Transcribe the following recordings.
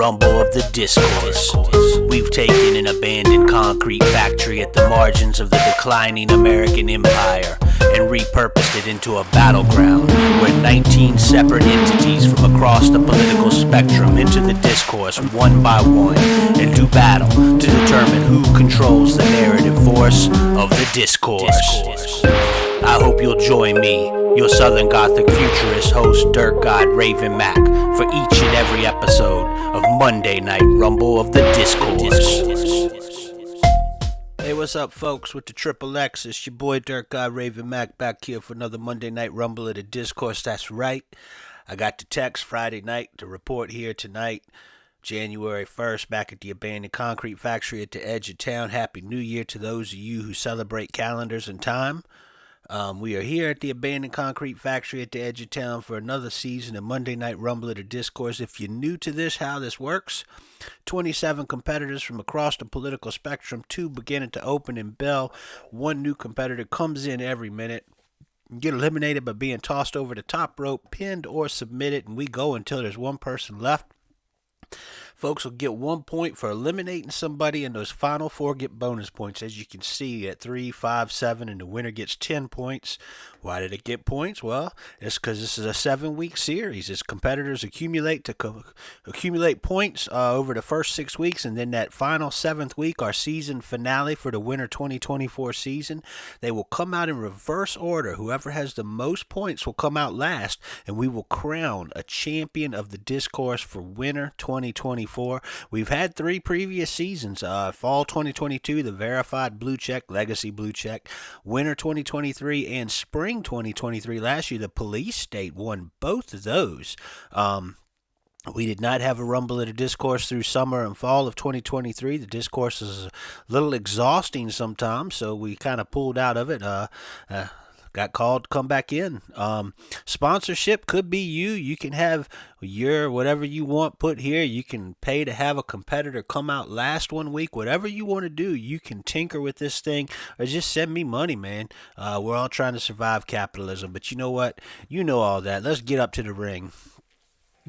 rumble of the discourse. We've taken an abandoned concrete factory at the margins of the declining American empire and repurposed it into a battleground where 19 separate entities from across the political spectrum enter the discourse one by one and do battle to determine who controls the narrative force of the discourse. I hope you'll join me, your Southern Gothic futurist host, dirtgod Raven Mac, for each and every episode of Monday Night Rumble of the Discourse. Hey, what's up, folks? With the Triple X, it's your boy dirtgod Raven Mac back here for another Monday Night Rumble of the Discourse. That's right. I got the text Friday night to report here tonight, January 1st, back at the abandoned concrete factory at the edge of town. Happy New Year to those of you who celebrate calendars and time. We are here at the abandoned concrete factory at the edge of town for another season of Monday Night Rumble of the Discourse. If you're new to this, how this works, 27 competitors from across the political spectrum, 2 beginning to open and bell. 1 new competitor comes in every minute. Get eliminated by being tossed over the top rope, pinned or submitted, and we go until there's 1 person left. Folks will get 1 point for eliminating somebody, and those final 4 get bonus points, as you can see at 3, 5, 7, and the winner gets 10 points. Why did it get points? Well, it's because this is a 7-week series. As competitors accumulate points over the first 6 weeks, and then that final 7th week, our season finale for the winter 2024 season, they will come out in reverse order. Whoever has the most points will come out last, and we will crown a champion of the discourse for winter 2024. We've had 3 previous seasons. Fall 2022, the verified blue check, legacy blue check. Winter 2023 and spring 2023. Last year, the police state won both of those. We did not have a Rumble of the Discourse through summer and fall of 2023. The discourse is a little exhausting sometimes, so we kind of pulled out of it. Got called to come back in. Sponsorship could be you. You can have your whatever you want put here. You can pay to have a competitor come out last 1 week. Whatever you want to do, you can tinker with this thing or just send me money, man. We're all trying to survive capitalism. But you know what? You know all that. Let's get up to the ring.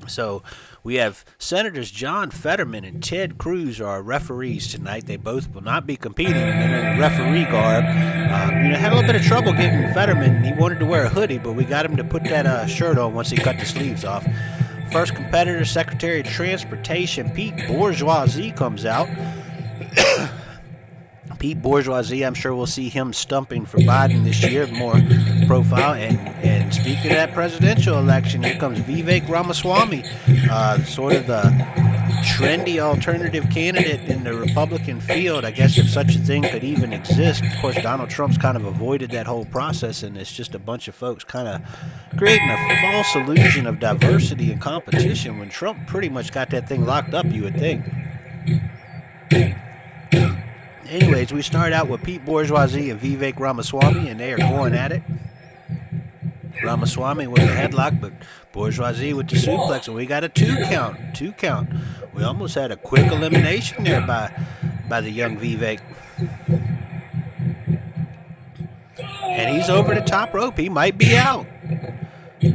So we have Senators John Fetterman and Ted Cruz are our referees tonight. They both will not be competing in referee garb. Had a little bit of trouble getting Fetterman. He wanted to wear a hoodie, but we got him to put that shirt on once he cut the sleeves off. First competitor, Secretary of Transportation Pete Bourgeoisie, comes out. Pete Bourgeoisie, I'm sure we'll see him stumping for Biden this year, more profile. And speaking of that presidential election, here comes Vivek Ramaswamy, sort of the trendy alternative candidate in the Republican field, I guess, if such a thing could even exist. Of course, Donald Trump's kind of avoided that whole process, and it's just a bunch of folks kind of creating a false illusion of diversity and competition when Trump pretty much got that thing locked up, you would think. Anyways, we start out with Pete Bourgeoisie and Vivek Ramaswamy, and they are going at it. Ramaswamy with the headlock, but Bourgeoisie with the suplex, and we got a 2 count. We almost had a quick elimination there by the young Vivek. And he's over the top rope. He might be out.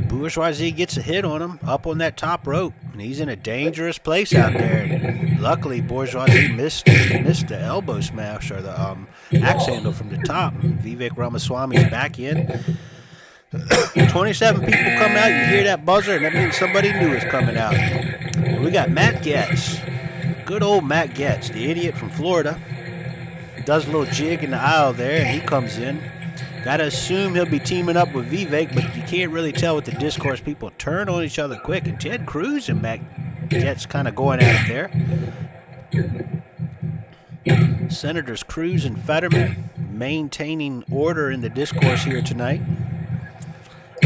Bourgeoisie gets a hit on him up on that top rope, and he's in a dangerous place out there. And luckily, Bourgeoisie missed the elbow smash or the axe handle from the top. Vivek Ramaswamy's back in. 27 people come out. You hear that buzzer, and that means somebody new is coming out. And we got Matt Getz. Good old Matt Getz, the idiot from Florida. Does a little jig in the aisle there, and he comes in. Gotta assume he'll be teaming up with Vivek, but you can't really tell with the discourse. People turn on each other quick, and Ted Cruz and Matt Getz kind of going at it there. Senators Cruz and Fetterman maintaining order in the discourse here tonight.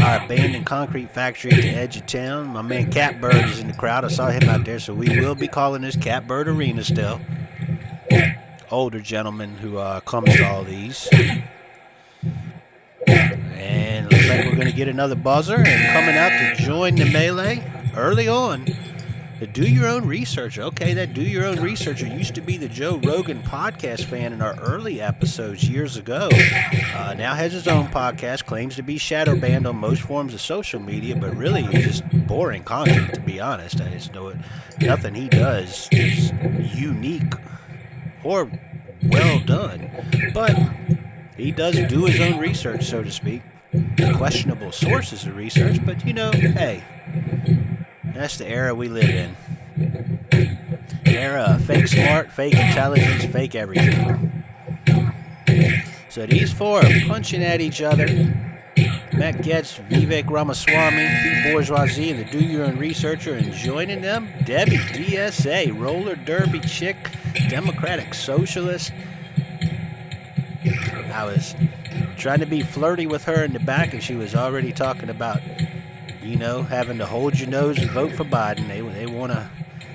Our abandoned concrete factory at the edge of town. My man Catbird is in the crowd. I saw him out there, so we will be calling this Catbird Arena still. Older gentleman who comes to all these. And looks like we're going to get another buzzer, and coming out to join the melee early on, The Do Your Own Researcher. Okay, that Do Your Own Researcher used to be the Joe Rogan podcast fan in our early episodes years ago. Now has his own podcast, claims to be shadow banned on most forms of social media, but really it's just boring content, to be honest. I just know it. Nothing he does is unique or well done. But he does do his own research, so to speak. Questionable sources of research, but hey, that's the era we live in. The era of fake smart, fake intelligence, fake everything. So these four are punching at each other. Matt Getz, Vivek Ramaswamy, Pete Bourgeoisie, and the Do Your Own Researcher, and joining them, Debbie DSA, roller derby chick, Democratic Socialist. I was trying to be flirty with her in the back, and she was already talking about, having to hold your nose and vote for Biden.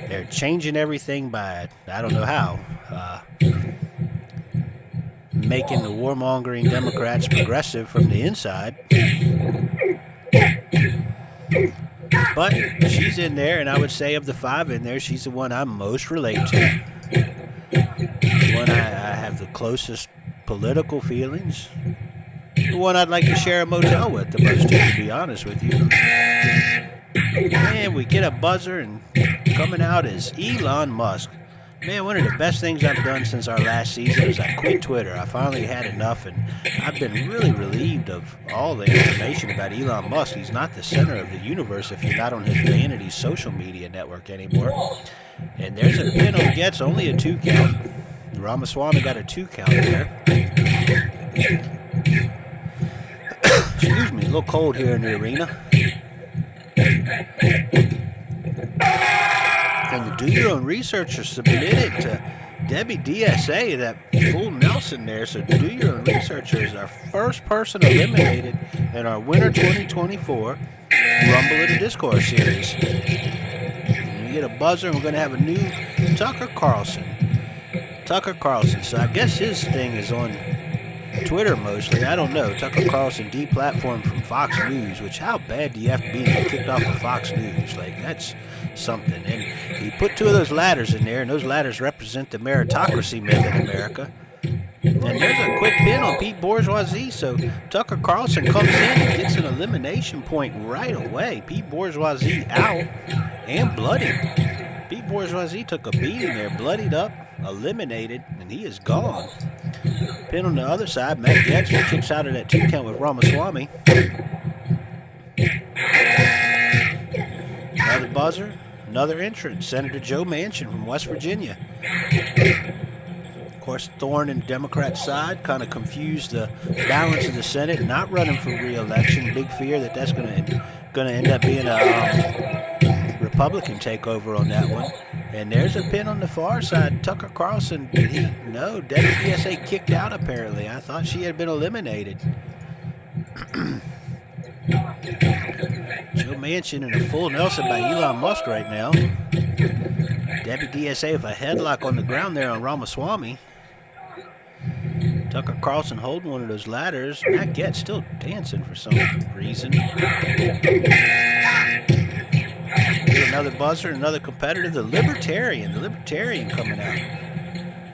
They're changing everything by, I don't know how, making the warmongering Democrats progressive from the inside. But she's in there, and I would say of the five in there, she's the one I most relate to. The one I have the closest political feelings. The one I'd like to share a motel with the most, to be honest with you. And we get a buzzer, and coming out is Elon Musk. Man, one of the best things I've done since our last season is I quit Twitter. I finally had enough, and I've been really relieved of all the information about Elon Musk. He's not the center of the universe if you're not on his vanity social media network anymore. And there's a pin on Getz, only a 2 count. Ramaswamy got a 2 count there. Excuse me, a little cold here in the arena. And the Do Your Own Researcher submitted to Debbie DSA that full Nelson there. So Do Your Own Researcher is our first person eliminated in our Winter 2024 Rumble of the Discourse series. And we get a buzzer, and we're going to have a new Tucker Carlson. So I guess his thing is on Twitter mostly. I don't know. Tucker Carlson deplatformed from Fox News, which how bad do you have to be to get kicked off of Fox News? Like, that's something. And he put 2 of those ladders in there, and those ladders represent the meritocracy myth in America. And there's a quick pin on Pete Bourgeoisie, so Tucker Carlson comes in and gets an elimination point right away. Pete Bourgeoisie out and bloodied. Pete Bourgeoisie took a beating there, bloodied up, eliminated, and he is gone. Pin on the other side, Matt Getz kicks out of that 2 count with Ramaswamy. Another buzzer, another entrant, Senator Joe Manchin from West Virginia. Of course, Thorne and the Democrat side kind of confused the balance of the Senate, not running for re-election. Big fear that that's going to end up being a Republican takeover on that one. And there's a pin on the far side. Tucker Carlson, no, Debbie DSA kicked out apparently. I thought she had been eliminated. Joe Manchin in a full Nelson by Elon Musk right now. Debbie DSA with a headlock on the ground there on Ramaswamy. Tucker Carlson holding one of those ladders. Matt Getz still dancing for some reason. Another buzzer, another competitor, the Libertarian coming out.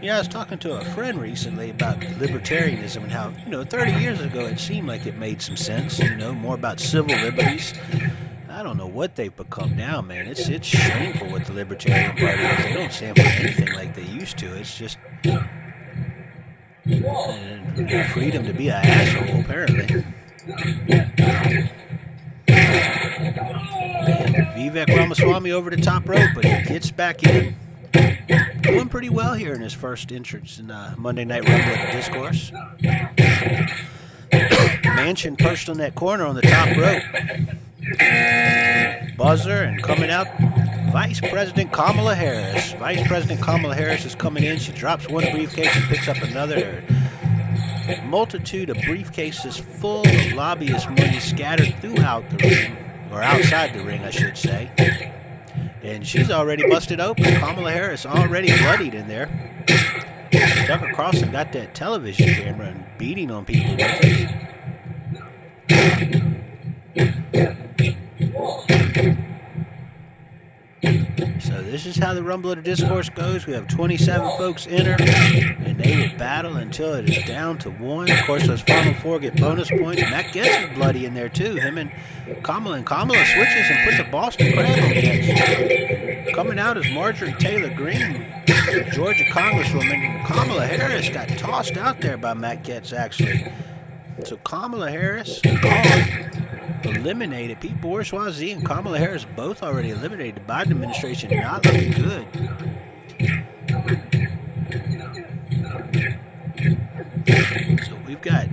I was talking to a friend recently about libertarianism and how, 30 years ago it seemed like it made some sense, more about civil liberties. I don't know what they've become now, man. It's shameful what the Libertarian Party is. They don't stand for anything like they used to. It's just freedom to be an asshole, apparently. And Vivek Ramaswamy over the top rope, but he gets back in. Doing pretty well here in his first entrance in Monday Night Rumble of the Discourse. Manchin perched on that corner on the top rope. Buzzer, and coming out, Vice President Kamala Harris. Vice President Kamala Harris is coming in. She drops one briefcase and picks up another. A multitude of briefcases full of lobbyist money scattered throughout the ring, or outside the ring, I should say. And she's already busted open. Kamala Harris already bloodied in there. Tucker Carlson got that television camera and beating on people with it. this is how the Rumble of the Discourse goes. We have 27 folks enter, and they will battle until it is down to 1. Of course, those final 4 get bonus points. Matt Getz is bloody in there, too. Him and Kamala switches and puts a Boston Crab on Getz. Coming out is Marjorie Taylor Greene, Georgia Congresswoman. Kamala Harris got tossed out there by Matt Getz, actually. So Kamala Harris gone. Eliminated. Pete Bourgeoisie and Kamala Harris both already eliminated. The Biden administration not looking good. So we've got,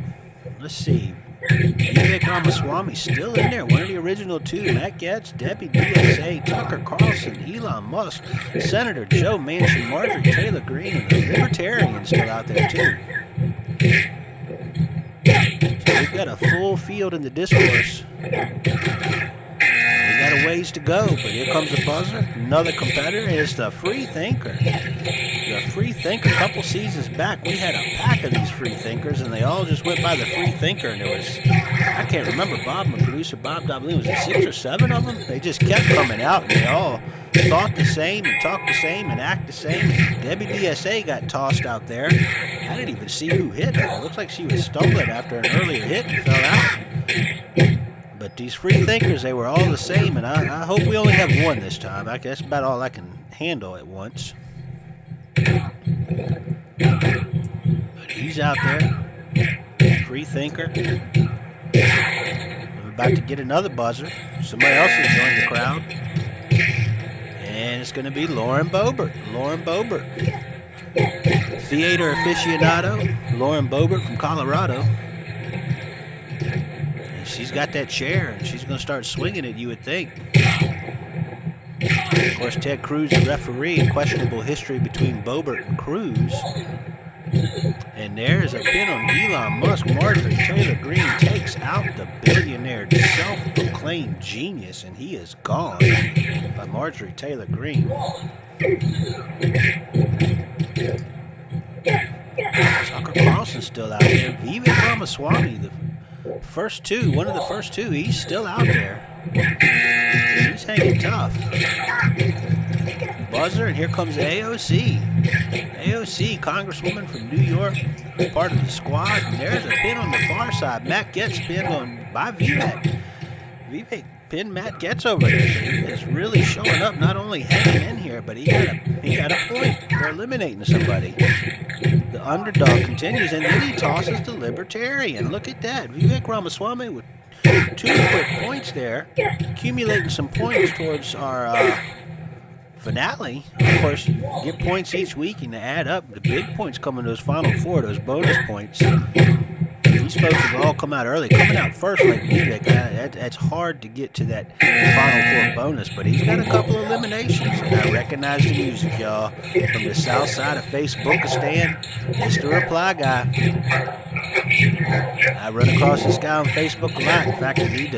let's see, Vivek Ramaswamy still in there. One of the original 2. Matt Getz, Debbie DSA, Tucker Carlson, Elon Musk, Senator Joe Manchin, Marjorie Taylor Greene, and the Libertarians still out there too. So we've got a full field in the discourse. We got a ways to go, but here comes the buzzer. Another competitor is the Free Thinker. The Free Thinker. A couple seasons back, we had a pack of these Free Thinkers, and they all just went by the Free Thinker. And there was, I can't remember, my producer, Bob Doblin, was it 6 or 7 of them? They just kept coming out, and they all thought the same and talked the same and act the same. Debbie DSA got tossed out there. I didn't even see who hit her. It looks like she was stumbling after an earlier hit and fell out. But these Free Thinkers, they were all the same, and I hope we only have one this time. That's about all I can handle at once. But he's out there. Free Thinker. I'm about to get another buzzer. Somebody else will join the crowd. And it's going to be Lauren Boebert. Lauren Boebert. Theater aficionado. Lauren Boebert from Colorado. And she's got that chair, and she's going to start swinging it, you would think. Of course, Ted Cruz, the referee. Questionable history between Boebert and Cruz. And there's a pin on Elon Musk. Marjorie Taylor Greene takes out the billionaire, self-proclaimed genius, and he is gone by Marjorie Taylor Greene. Tucker Carlson's still out there. Vivek Ramaswamy, the first 2, one of the first 2, he's still out there. He's hanging tough. Buzzer, and here comes AOC. AOC, Congresswoman from New York, part of the squad. And there's a pin on the far side. Matt Getz pinned by Vivek. Vivek pinned Matt Getz over there. So he is really showing up, not only hanging in here, but he got a point for eliminating somebody. The underdog continues, and then he tosses the Libertarian. Look at that. Vivek Ramaswamy with 2 quick points there, accumulating some points towards our finale. Of course, you get points each week and they add up. The big points come in those final 4, those bonus points. These folks have all come out early. Coming out first like Vivek, it's hard to get to that final 4 bonus, but he's got a couple of eliminations. And I recognize the music, y'all. From the south side of Facebookistan, it's the Reply Guy. I run across this guy on Facebook a lot. In fact, I need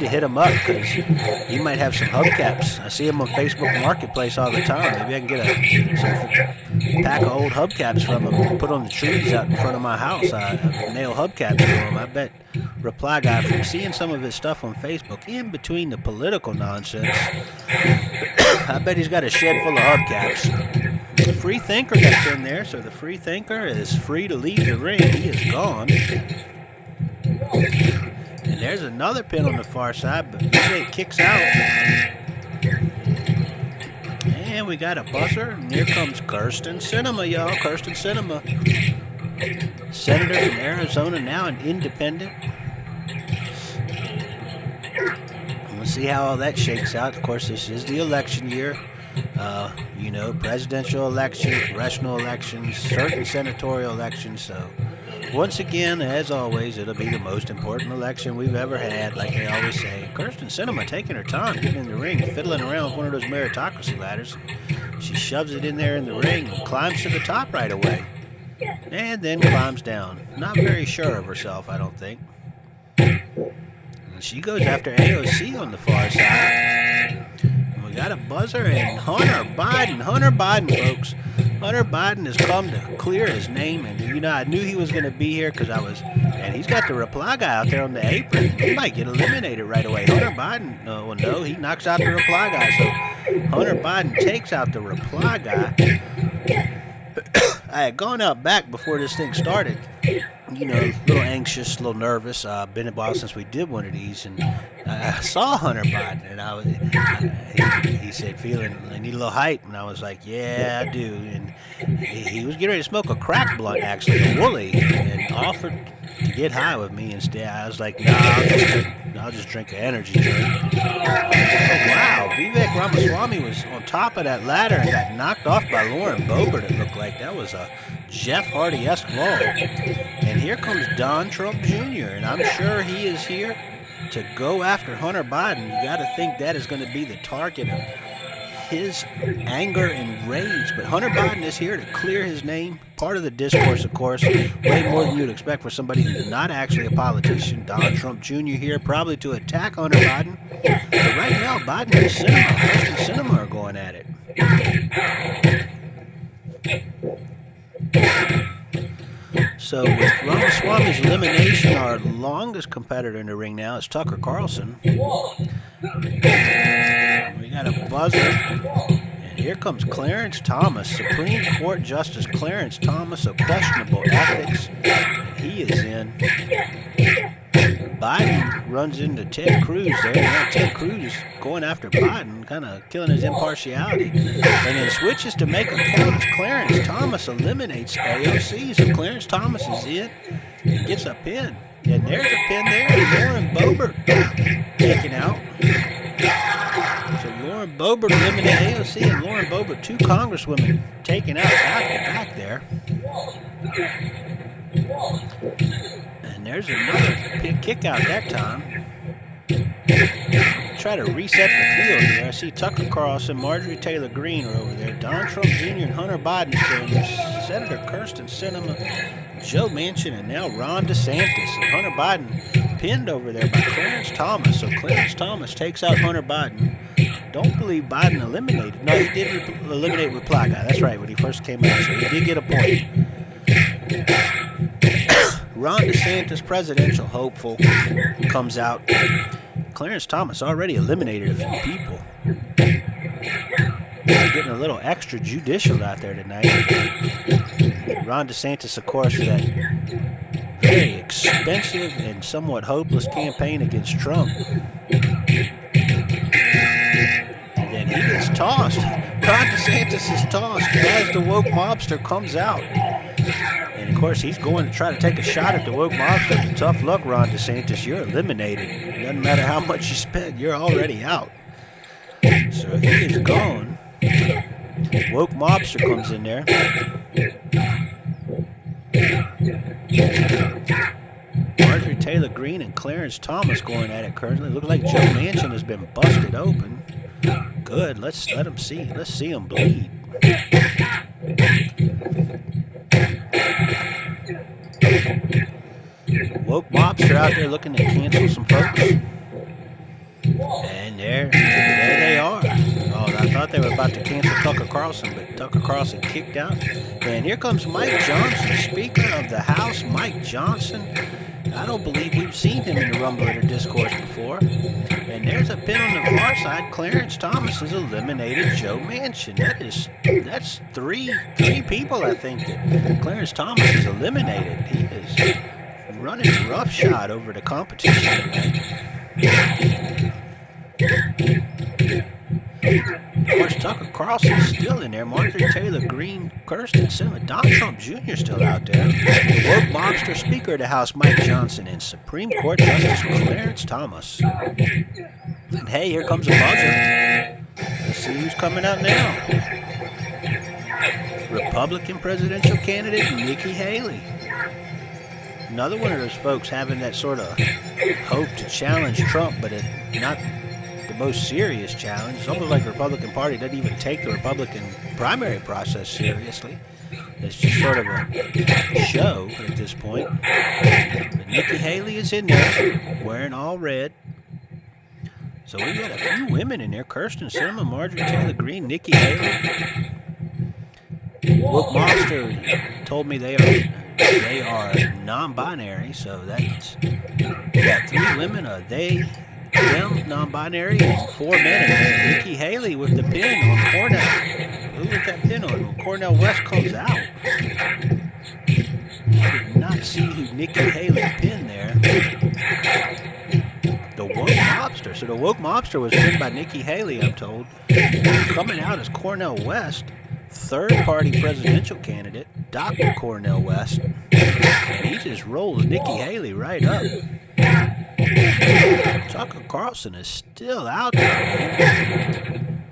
to hit him up because he might have some hubcaps. I see him on Facebook Marketplace all the time. Maybe I can get a pack of old hubcaps from him and put on the trees out in front of my house. I nail hubcaps to him. I bet Reply Guy, from seeing some of his stuff on Facebook, in between the political nonsense, I bet he's got a shed full of hubcaps. The Free Thinker gets in there, so the Free Thinker is free to leave the ring. He is gone. And there's another pin on the far side, but Vivek kicks out. And we got a buzzer, and here comes Kirsten Sinema, y'all. Kirsten Sinema, senator from Arizona, now an independent. We'll see how all that shakes out. Of course, this is the election year. Presidential elections, congressional elections, certain senatorial elections. So, once again, as always, it'll be the most important election we've ever had, like they always say. Kirsten Sinema taking her time, getting in the ring, fiddling around with one of those meritocracy ladders. She shoves it in there in the ring and climbs to the top right away. And then climbs down. Not very sure of herself, I don't think. And she goes after AOC on the far side. We got a buzzer and Hunter Biden, folks. Hunter Biden has come to clear his name, and I knew he was going to be here and he's got the reply guy out there on the apron. He might get eliminated right away. Hunter Biden, no, he knocks out the reply guy. So Hunter Biden takes out the reply guy. I had gone out back before this thing started, a little anxious, a little nervous. Been a while since we did one of these, and I saw Hunter Biden, and he said, I need a little hype, and I was like, yeah, I do. And he was getting ready to smoke a crack blunt, actually, a woolly, and offered to get high with me instead. I was like, nah, I'll just drink an energy drink. Oh, wow, Vivek Ramaswamy was on top of that ladder and got knocked off by Lauren Boebert, it looked like. That was a Jeff Hardy-esque fall. And here comes Don Trump Jr., and I'm sure he is here to go after Hunter Biden. You got to think that is going to be the target of his anger and rage. But Hunter Biden is here to clear his name. Part of the discourse, of course. Way more than you'd expect for somebody who's not actually a politician. Don Trump Jr. here, probably to attack Hunter Biden. But right now, Biden and Sinema are going at it. So with Ramaswamy's elimination, our longest competitor in the ring now is Tucker Carlson. We got a buzzer. And here comes Clarence Thomas, Supreme Court Justice Clarence Thomas of questionable ethics. He is in. Biden runs into Ted Cruz there. Ted Cruz going after Biden, kind of killing his impartiality. And then switches to make a count as Clarence Thomas eliminates AOC. So Clarence Thomas is in and gets a pin. And there's a pin there. Lauren Boebert taken out. So Lauren Boebert eliminated AOC, and Lauren Boebert, two congresswomen taken out back to back there. And there's another kick out that time. Try to reset the field here. I see Tucker Carlson, Marjorie Taylor Greene are over there. Don Trump Jr. and Hunter Biden still in there. Senator Kirsten Sinema, Joe Manchin, and now Ron DeSantis. And Hunter Biden pinned over there by Clarence Thomas. So Clarence Thomas takes out Hunter Biden. Don't believe Biden eliminated. No, he did eliminate reply guy. That's right, when he first came out. So he did get a point. Ron DeSantis, presidential hopeful, comes out. Clarence Thomas already eliminated a few people. Getting a little extra judicial out there tonight. Ron DeSantis, of course, that very expensive and somewhat hopeless campaign against Trump. And then he gets tossed. Ron DeSantis is tossed as the woke mobster comes out. And of course, he's going to try to take a shot at the woke mobster. Tough luck, Ron DeSantis. You're eliminated. It doesn't matter how much you spend. You're already out. So he is gone. Woke mobster comes in there. Marjorie Taylor Greene and Clarence Thomas going at it currently. Looks like Joe Manchin has been busted open. Good. Let's let him see. Let's see him bleed. Woke mobster out there looking to cancel some folks. And there they are. Oh, I thought they were about to cancel Tucker Carlson, but Tucker Carlson kicked out. And here comes Mike Johnson, Speaker of the House. Mike Johnson. I don't believe we've seen him in the Rumble or Discourse before. And there's a pin on the far side. Clarence Thomas has eliminated Joe Manchin. That's three people, I think, that Clarence Thomas has eliminated. He is running roughshod over the competition tonight. Of course, Tucker Carlson's still in there. Marjorie Taylor Greene, Kirsten Sinema, Don Trump Jr. still out there. The woke mobster, Speaker of the House, Mike Johnson, and Supreme Court Justice Clarence Thomas. And hey, here comes a buzzer. Let's see who's coming out now. Republican presidential candidate Nikki Haley. Another one of those folks having that sort of hope to challenge Trump, but not the most serious challenge. It's almost like the Republican Party doesn't even take the Republican primary process seriously. It's just sort of a show at this point. But Nikki Haley is in there, wearing all red. So we got a few women in there: Kirsten Sinema, Marjorie Taylor Greene, Nikki Haley. Woke Mobster told me they are non-binary, so that's we got 3 women, they, them, non-binary, and 4 men in there. Nikki Haley with the pin on Cornell. Who with that pin on? When Cornel West comes out. I did not see who Nikki Haley pinned there. The Woke Mobster. So the Woke Mobster was pinned by Nikki Haley, I'm told. Coming out as Cornel West, third-party presidential candidate, Dr. Cornel West. And he just rolls Nikki Haley right up. Tucker Carlson is still out there, man.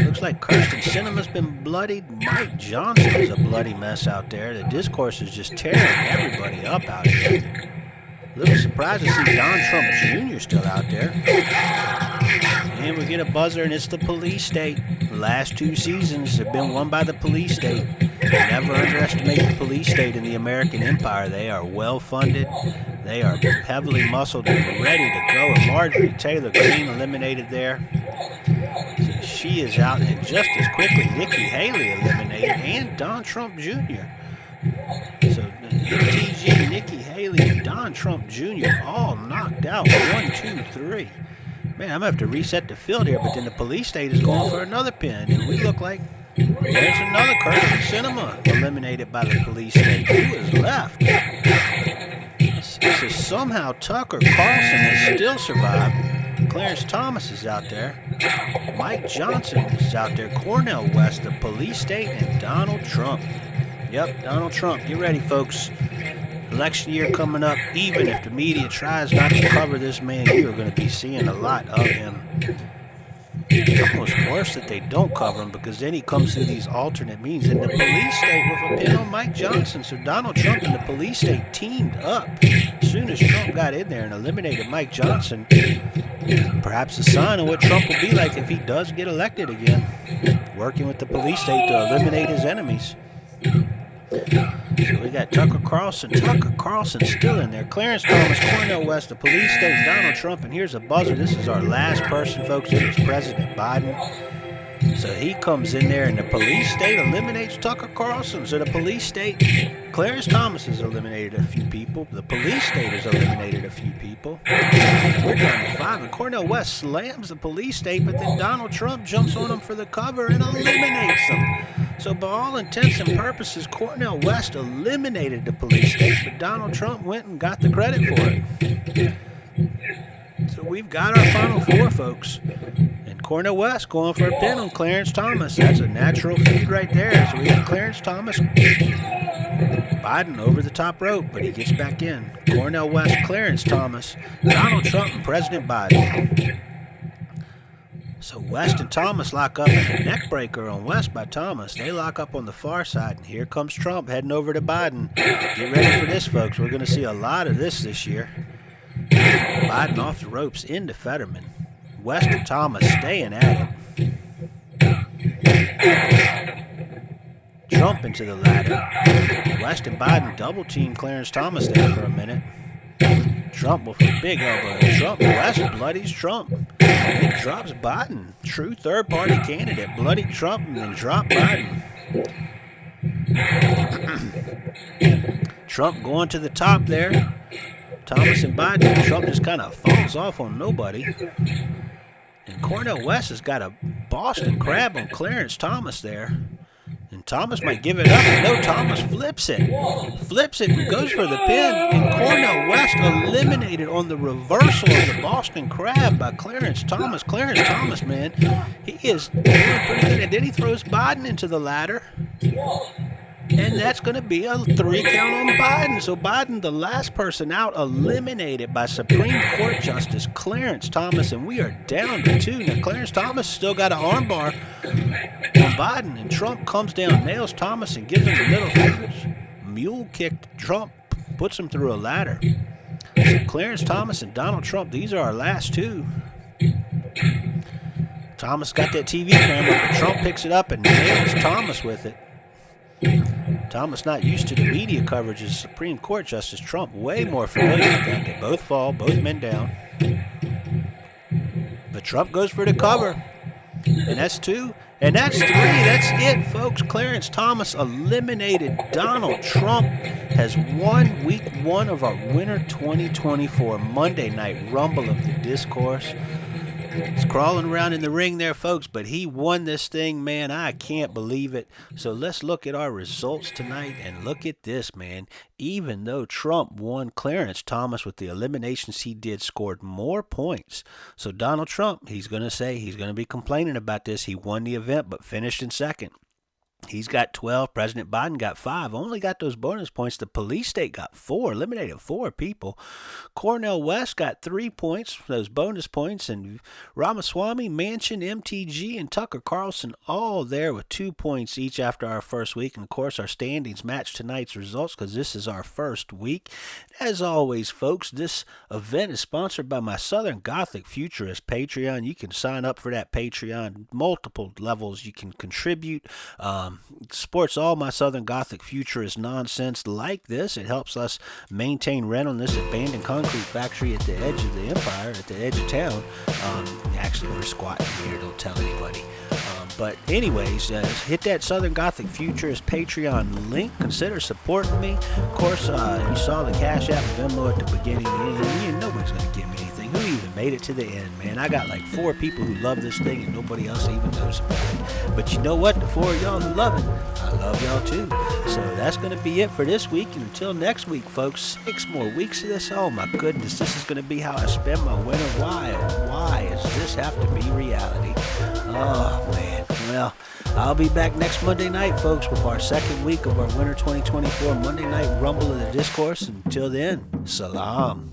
Looks like Kirsten Sinema's been bloodied. Mike Johnson is a bloody mess out there. The Discourse is just tearing everybody up out here. A little surprised to see Don Trump Jr. still out there. And we get a buzzer, and it's the police state. The last 2 seasons have been won by the police state. Never underestimate the police state in the American empire. They are well funded. They are heavily muscled and ready to go. And Marjorie Taylor Greene eliminated there. So she is out, and just as quickly Nikki Haley eliminated, and Don Trump Jr. So TG, Nikki Haley, and Don Trump Jr. all knocked out. 1, 2, 3. Man, I'm going to have to reset the field here, but then the police state is going for another pin, and we look like there's another Kirsten Sinema eliminated by the police state. Who is left? So somehow Tucker Carlson has still survived. Clarence Thomas is out there. Mike Johnson is out there. Cornel West, the police state, and Donald Trump. Yep, Donald Trump. Get ready, folks. Election year coming up. Even if the media tries not to cover this man, you are going to be seeing a lot of him. It's almost worse that they don't cover him, because then he comes through these alternate means. And the police state with a pin on Mike Johnson. So Donald Trump and the police state teamed up. As soon as Trump got in there and eliminated Mike Johnson, perhaps a sign of what Trump will be like if he does get elected again. Working with the police state to eliminate his enemies. So we got Tucker Carlson. Tucker Carlson still in there. Clarence Thomas, Cornel West, the police state, Donald Trump, and here's a buzzer. This is our last person, folks. It is President Biden. So he comes in there, and the police state eliminates Tucker Carlson. So the police state, Clarence Thomas has eliminated a few people. The police state has eliminated a few people. We're down to 5, and Cornel West slams the police state, but then Donald Trump jumps on him for the cover and eliminates them. So by all intents and purposes, Cornel West eliminated the police state, but Donald Trump went and got the credit for it. So we've got our final 4, folks. And Cornel West going for a pin on Clarence Thomas. That's a natural feed right there. So we got Clarence Thomas. Biden over the top rope, but he gets back in. Cornel West, Clarence Thomas, Donald Trump, and President Biden. So West and Thomas lock up, and a neck breaker on West by Thomas. They lock up on the far side, and here comes Trump heading over to Biden. Get ready for this, folks. We're going to see a lot of this year. Biden off the ropes into Fetterman. West and Thomas staying at it. Trump into the ladder. West and Biden double team Clarence Thomas there for a minute. Trump with a big elbow. Trump, West bloodies Trump. It drops Biden. True third-party candidate. Bloody Trump and then drop Biden. Trump going to the top there. Thomas and Biden. Trump just kind of falls off on nobody. And Cornel West has got a Boston Crab on Clarence Thomas there. And Thomas might give it up. No, Thomas flips it. Flips it and goes for the pin. And Cornel West eliminated on the reversal of the Boston Crab by Clarence Thomas. Clarence Thomas, man, he is doing pretty good. And then he throws Biden into the ladder. And that's going to be a 3 count on Biden. So Biden, the last person out, eliminated by Supreme Court Justice Clarence Thomas. And we are down to 2. Now, Clarence Thomas still got an armbar on Biden. And Trump comes down, nails Thomas, and gives him the middle fingers. Mule kicked Trump, puts him through a ladder. So Clarence Thomas and Donald Trump, these are our last 2. Thomas got that TV camera, but Trump picks it up and nails Thomas with it. Thomas not used to the media coverage as Supreme Court Justice Trump. Way more familiar with that. They both fall, both men down. But Trump goes for the cover. And that's 2. And that's 3. That's it, folks. Clarence Thomas eliminated Donald Trump. Has won week 1 of our Winter 2024 Monday Night Rumble of the Discourse. He's crawling around in the ring there, folks, but he won this thing, man. I can't believe it. So let's look at our results tonight, and look at this, man. Even though Trump won, Clarence Thomas, with the eliminations he did, scored more points. So Donald Trump, he's going to be complaining about this. He won the event, but finished in second. He's got 12. President Biden got 5. Only got those bonus points. The police state got 4. Eliminated 4 people. Cornel West got 3 points, those bonus points. And Ramaswamy, Manchin, MTG, and Tucker Carlson all there with 2 points each after our first week. And, of course, our standings match tonight's results because this is our first week. As always, folks, this event is sponsored by my Southern Gothic Futurist Patreon. You can sign up for that Patreon. Multiple levels you can contribute. Supports all my Southern Gothic Futurist nonsense like this. It helps us maintain rent on this abandoned concrete factory at the edge of the empire, at the edge of town. Actually, we're squatting here. Don't tell anybody. But anyways, hit that Southern Gothic Futurist Patreon link. Consider supporting me. Of course, you saw the Cash App Venmo at the beginning. Nobody's going to give me anything. Who even made it to the end, man? I got like 4 people who love this thing and nobody else even knows about it. But you know what? The 4 of y'all who love it, I love y'all too. So that's going to be it for this week. And until next week, folks, 6 more weeks of this. Oh my goodness, this is going to be how I spend my winter. Why does this have to be reality? Oh man. Well, I'll be back next Monday night, folks, with our second week of our Winter 2024 Monday Night Rumble of the Discourse. Until then, salam.